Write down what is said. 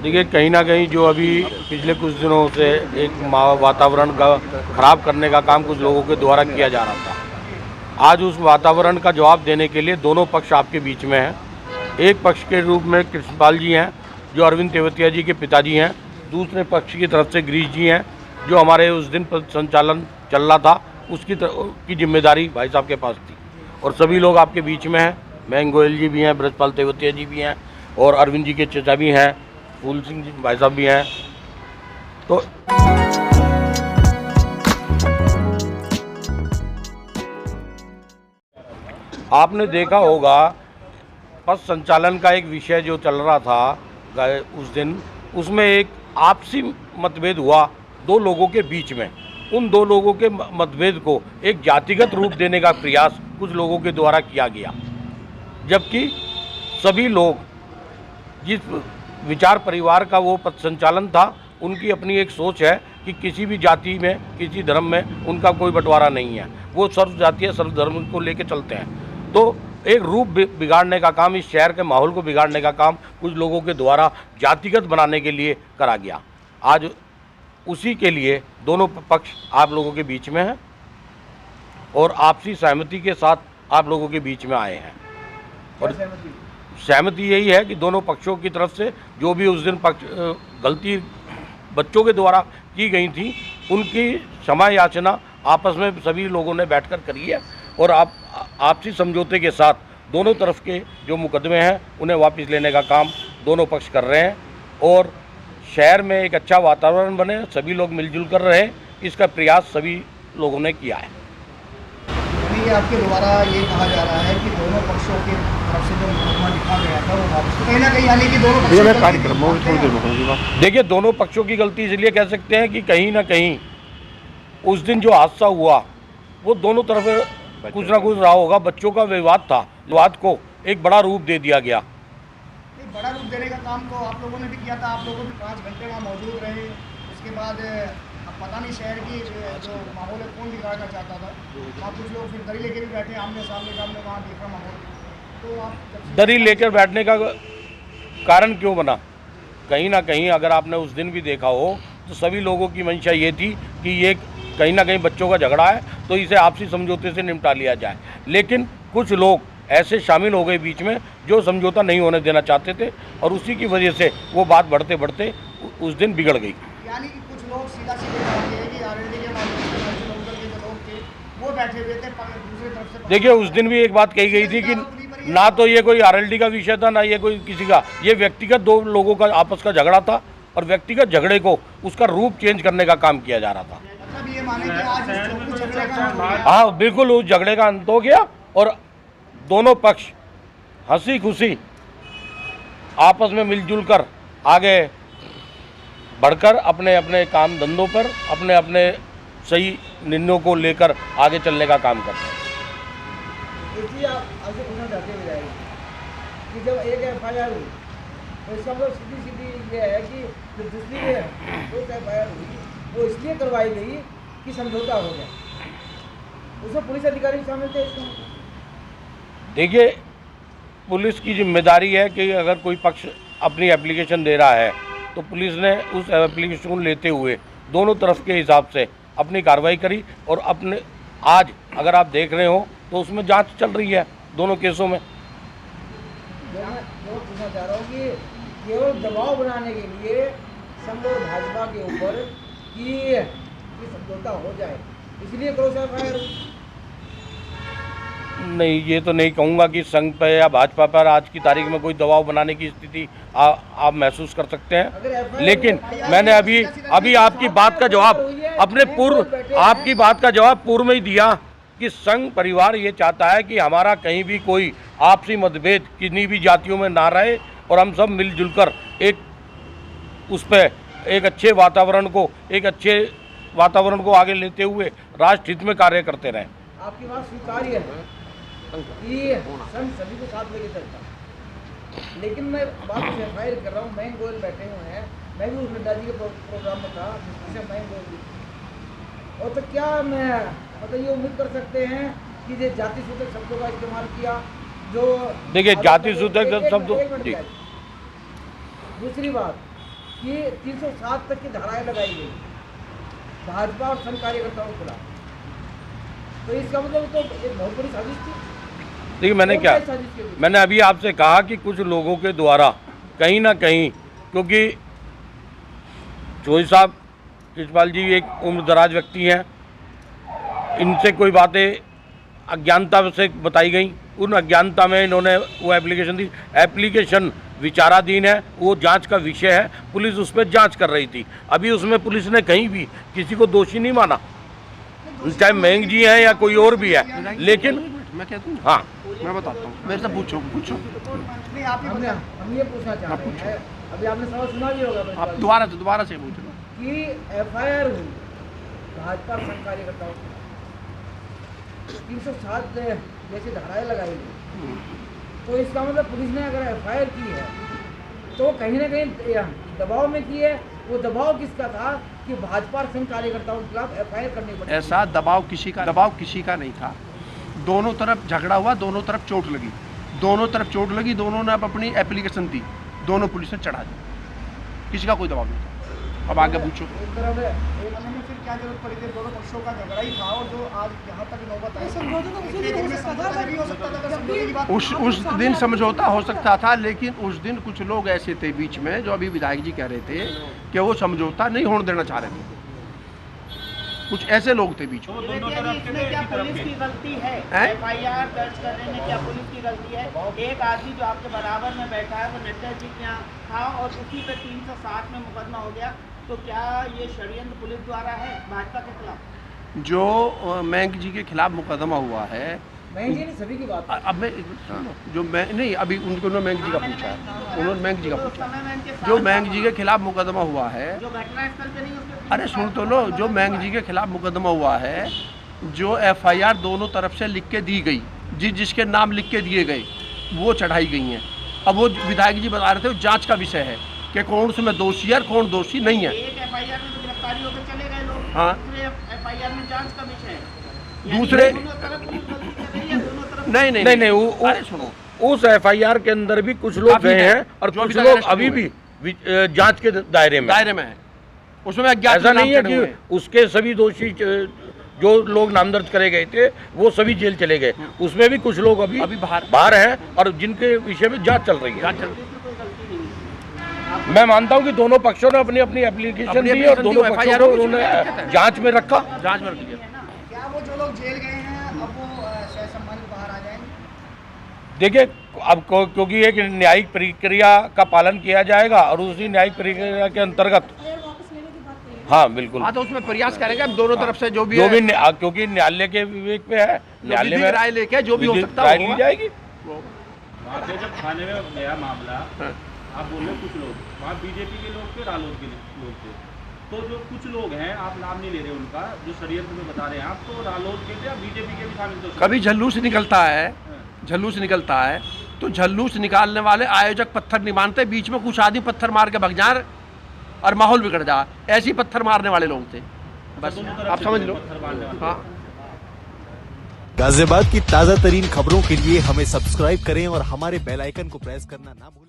देखिए, कहीं ना कहीं जो अभी पिछले कुछ दिनों से एक वातावरण का खराब करने का काम कुछ लोगों के द्वारा किया जा रहा था, आज उस वातावरण का जवाब देने के लिए दोनों पक्ष आपके बीच में हैं। एक पक्ष के रूप में कृष्णपाल जी हैं, जो अरविंद तेवतिया जी के पिताजी हैं। दूसरे पक्ष की तरफ से गिरीश जी हैं, जो हमारे उस दिन पर संचालन चल रहा था उसकी जिम्मेदारी भाई साहब के पास थी। और सभी लोग आपके बीच में हैं। मयंक गोयल जी भी हैं, ब्रजपाल तेवतिया जी भी हैं, और अरविंद जी के चचा भी हैं, फूल सिंह जी भाई साहब भी हैं। तो आपने देखा होगा पथ संचालन का एक विषय जो चल रहा था उस दिन, उसमें एक आपसी मतभेद हुआ दो लोगों के बीच में। उन दो लोगों के मतभेद को एक जातिगत रूप देने का प्रयास कुछ लोगों के द्वारा किया गया, जबकि सभी लोग जिस विचार परिवार का वो पथ संचालन था, उनकी अपनी एक सोच है कि किसी भी जाति में, किसी धर्म में उनका कोई बंटवारा नहीं है। वो सर्व जातीय सर्व धर्म को लेके चलते हैं। तो एक रूप बिगाड़ने का काम, इस शहर के माहौल को बिगाड़ने का काम कुछ लोगों के द्वारा जातिगत बनाने के लिए करा गया। आज उसी के लिए दोनों पक्ष आप लोगों के बीच में हैं और आपसी सहमति के साथ आप लोगों के बीच में आए हैं। और सहमति यही है कि दोनों पक्षों की तरफ से जो भी उस दिन गलती बच्चों के द्वारा की गई थी, उनकी क्षमा याचना आपस में सभी लोगों ने बैठकर करी है। और आपसी समझौते के साथ दोनों तरफ के जो मुकदमे हैं उन्हें वापस लेने का काम दोनों पक्ष कर रहे हैं। और शहर में एक अच्छा वातावरण बने, सभी लोग मिलजुल कर रहे, इसका प्रयास सभी लोगों ने किया है। अभी आपके द्वारा ये कहा जा रहा है कि दोनों पक्षों की तरफ से जो मुकदमा लिखा गया था वो वापस, कहीं ना कहीं यानी कि दोनों देखिए, दोनों पक्षों की गलती इसलिए कह सकते हैं कि कहीं ना कहीं उस दिन जो हादसा हुआ वो दोनों तरफ कुछ ना कुछ रहा होगा। बच्चों का विवाद था, विवाद को एक बड़ा रूप दे दिया गया। बड़ा रूप देने का काम तो आप लोगों ने भी किया था। आप लोगों भी 5 घंटे वहाँ मौजूद रहे। उसके बाद अब पता नहीं शहर की जो माहौल है कौन बिगाड़ना चाहता था। वहाँ कुछ लोग फिर दरी लेकर भी बैठे, आमने सामने का हमने वहाँ देखा माहौल। तो आप दरी लेकर बैठने का कारण क्यों बना? कहीं ना कहीं अगर आपने उस दिन भी देखा हो तो सभी लोगों की मंशा ये थी कि ये कहीं ना कहीं बच्चों का झगड़ा है, तो इसे आपसी समझौते से निपटा लिया जाए। लेकिन कुछ लोग ऐसे शामिल हो गए बीच में जो समझौता नहीं होने देना चाहते थे, और उसी की वजह से वो बात बढ़ते बढ़ते उस दिन बिगड़ गई। यानी कि कुछ लोग सीधा सीधे कहते हैं कि आरएलडी के माध्यम से जो लोग थे वो बैठे हुए थे दूसरी तरफ से। देखिए, उस दिन भी एक बात कही गई थी कि ना तो ये कोई आरएलडी का विषय था, ना ये कोई किसी का, ये व्यक्तिगत दो लोगों का आपस का झगड़ा था, और व्यक्तिगत झगड़े को उसका रूप चेंज करने का काम किया जा रहा था। मतलब ये माने कि आज इस झगड़े का, हाँ बिल्कुल, उस झगड़े का अंत हो गया और दोनों पक्ष हंसी खुशी आपस में मिलजुल कर आगे बढ़कर अपने अपने काम धंधों पर अपने अपने सही निर्णयों को लेकर आगे चलने का काम करते हैं। आप आगे पूछना चाहते हैं कि जब एक एफआईआर हुई तो इसका मतलब सीधी सीधी ये है कि जो दूसरी एफआईआर हुई वो इसलिए करवाई गई कि समझौता हो गया, उसमें पुलिस अधिकारी भी शामिल थे इसमें। देखिए, पुलिस की जिम्मेदारी है कि अगर कोई पक्ष अपनी एप्लीकेशन दे रहा है तो पुलिस ने उस एप्लीकेशन को लेते हुए दोनों तरफ के हिसाब से अपनी कार्रवाई करी। और अपने आज अगर आप देख रहे हो तो उसमें जांच चल रही है दोनों केसों में। जो पूछना चाह रहा हूँ कि केवल दबाव बनाने के लिए संघ और भाजपा के ऊपर कि समझौता हो जाए, इसलिए क्रॉस एफआईआर। नहीं, ये तो नहीं कहूँगा कि संघ पर या भाजपा पर आज की तारीख में कोई दबाव बनाने की स्थिति आप महसूस कर सकते हैं। लेकिन मैंने अभी आपकी बात का जवाब आपकी बात का जवाब पूर्व में ही दिया कि संघ परिवार ये चाहता है कि हमारा कहीं भी कोई आपसी मतभेद किन्हीं भी जातियों में ना रहे, और हम सब मिलजुल कर उस पर एक अच्छे वातावरण को आगे लेते हुए राष्ट्र हित में कार्य करते रहें। आपकी बात स्वीकार्य है कि संघ सभी को साथ लेके चलता, लेकिन मैं बात एफआईआर कर रहा हूँ। मयंक गोयल बैठे हुए हैं, मैं भी उस नड्डा जी के प्रोग्राम में था जिसमें मयंक गोयल भी। और तो क्या मैं मतलब ये उम्मीद कर सकते हैं कि ये जाति सूचक शब्दों का इस्तेमाल किया जो, देखिए, जाति सूचक शब्द। दूसरी बात कि 307 तक की धाराएं लगाई गई भाजपा और संघ कार्यकर्ताओं के खिलाफ, तो इसका मतलब तो एक बहुत बड़ी साजिश थी। देखिए मैंने अभी आपसे कहा कि कुछ लोगों के द्वारा कहीं ना कहीं, क्योंकि चौधरी साहब कृष्णपाल जी एक उम्रदराज व्यक्ति हैं, इनसे कोई बातें अज्ञानता से बताई गई, उन अज्ञानता में इन्होंने वो एप्लीकेशन दी। एप्लीकेशन विचाराधीन है, वो जांच का विषय है, पुलिस उस पर जांच कर रही थी। अभी उसमें पुलिस ने कहीं भी किसी को दोषी नहीं माना, चाहे मयंक जी हैं या कोई और भी है। लेकिन मैं कहता हूँ, हाँ मैं बताता हूँ, मेरे से पूछो नहीं, आप ही बताएं। हम ये पूछना चाह रहे हैं, अभी आपने सवाल सुना भी होगा, आप दोबारा से पूछो कि एफआईआर हुई भाजपा और संघ कार्यकर्ताओं की 307 जैसी धाराएं लगाई गई, तो इसका मतलब पुलिस ने अगर एफआईआर की है तो कहीं ना कहीं दबाव में की है। वो दबाव किसका था कि भाजपा और संघ कार्यकर्ताओं के खिलाफ एफआईआर करनी पड़ी? ऐसा दबाव किसी का नहीं था। दोनों तरफ झगड़ा हुआ, दोनों तरफ चोट लगी, दोनों ने अब अपनी एप्लीकेशन दी, दोनों पुलिस ने चढ़ा दी, किसी का कोई दबाव नहीं था। अब आगे पूछो। एक तरफ है, फिर क्या जरूरत पड़ी थी? दोनों पक्षों का झगड़ा ही था, और जो आज यहाँ तक नौबत आई, उस दिन समझौता हो सकता था, लेकिन उस दिन कुछ लोग ऐसे थे बीच में, जो अभी विधायक जी कह रहे थे कि वो समझौता नहीं होने देना चाह रहे थे। कुछ ऐसे लोग थे बीच में। इसमें क्या पुलिस की गलती है? एफआईआर दर्ज करने में क्या पुलिस की गलती है? एक आदमी जो आपके बराबर में बैठा है वो नड्डा जी के यहाँ था और उसी पे 307 में मुकदमा हो गया, तो क्या ये षड्यंत्र पुलिस द्वारा है भाजपा के खिलाफ? जो मयंक जी के खिलाफ मुकदमा हुआ है, मयंक जी ने सभी की बात, अब मैं जो मैं नहीं, अभी उन्होंने मयंक जी का पूछा है, उन्होंने मयंक जी का पूछा, जो मयंक जी के खिलाफ मुकदमा हुआ है, जो घटनास्थल पे नहीं, अरे सुन तो लो, जो मयंक जी के खिलाफ मुकदमा हुआ है, जो एफआईआर दोनों तरफ से लिख के दी गई, जिसके नाम लिख के दिए गए, वो चढ़ाई गई हैं। अब वो विधायक जी बता रहे थे, वो जांच का विषय है कि कौन उसमें दोषी है और कौन दोषी नहीं है। एक एफआईआर में तो गिरफ्तारी होकर चले गए लोग, हाँ, दूसरे एफआईआर में जांच का विषय है, दूसरे नहीं, अरे सुनो, उस एफआईआर के अंदर भी कुछ लोग गए हैं और कुछ लोग अभी भी जांच के दायरे में है। उसमें ऐसा नहीं है कि उसके सभी दोषी जो लोग नामदर्ज करे गए थे वो सभी जेल चले गए, उसमें भी कुछ लोग अभी बाहर हैं और जिनके विषय में जांच चल रही है। मैं मानता हूं कि दोनों पक्षों ने अपनी अपनी एप्लीकेशन दी और दोनों पक्षों को उन्होंने जांच में रख दिया। क्या वो जो लोग जेल गए हैं अब वो सम्मानित बाहर आ जाएंगे? देखिए अब क्योंकि एक न्यायिक प्रक्रिया का पालन किया जाएगा और उसी न्यायिक प्रक्रिया के अंतर्गत, हाँ बिल्कुल, हाँ, तो उसमें प्रयास करेंगे हम दोनों तरफ से, जो भी क्योंकि न्यायालय के विवेक पे है, न्यायालय में राय लेके जो भी हो सकता है ली जाएगी। वहाँ पे जब थाने में गया मामला, आप बोल रहे कुछ लोग वहाँ बीजेपी के लोग थे, रालोद के लोग थे, तो जो कुछ लोग हैं, आप नाम नहीं ले रहे उनका, जो षड्यंत्र में बता रहे हैं आप, तो रालोद के थे या बीजेपी के भी शामिल थे? कभी झल्लूस निकलता है तो झल्लूस निकालने वाले आयोजक पत्थर नहीं मानते, बीच में कुछ आदमी पत्थर मार के भग जाए और माहौल बिगड़ जाए, ऐसे ही पत्थर मारने वाले लोग थे, बस आप समझ लो। हाँ, गाजियाबाद की ताजा तरीन खबरों के लिए हमें सब्सक्राइब करें और हमारे बेल आइकन को प्रेस करना ना भूलें।